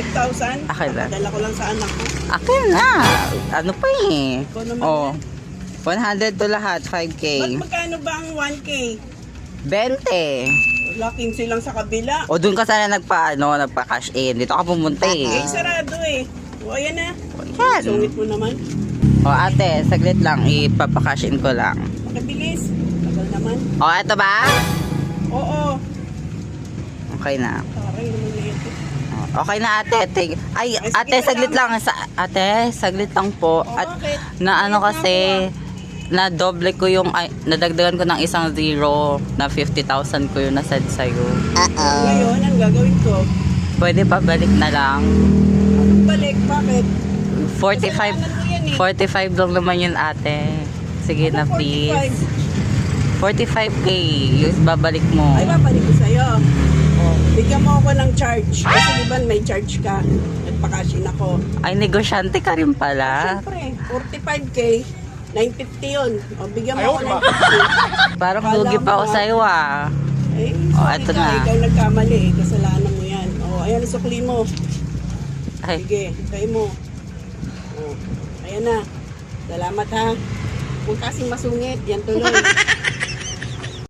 5,000. Akin na. Padala ko lang sa anak ko. Akin na. Ano pa eh? Ikaw naman Oh. yan. 100 to lahat, 5K. Ba't magkano ba ang 1K? 20. Wala, 15 lang sa kabila. O doon ka sana nagpa-cash in. Dito ka pumunta eh. Sarado eh. O, ayan na. Yan. Sungit mo naman. O ate, saglit lang. Ipapakash in ko lang. Makabilis. Tagal naman. O, eto ba? Oo. Okay na. Taray naman na ito. Okay na ate. Ay, Ay, sige ate, pa saglit lang. Ate, saglit lang po. Oo, At bakit? na ano Bakit kasi, na doble ko yung, nadagdagan ko ng isang zero na 50,000 ko yung nasad sa'yo. Ngayon, ang gagawin ko, Pwede pa balik na lang. balik. Bakit? 45, Kasalanan mo yan eh. 45 lang naman yun ate. Sige na Ano, please. 45K, yung babalik mo. Ay, babalik ko sa'yo. O, bigyan mo ako ng charge. Kasi di ba may charge ka? Nagpakashin ako. Ay, negosyante ka rin pala. Siyempre, 45K, 950 yun. O, bigyan mo ako ng 50. Parang Akala lugi mo pa ako ba? sa'yo ah. Eh, O, sorry eto ka. na. Ikaw nagkamali eh. Kasalanan mo yan. O, ayan, sukli mo. Ay, Sige, tayo mo. O, ayan na. Salamat ha. Kung kasing masungit, yan tuloy.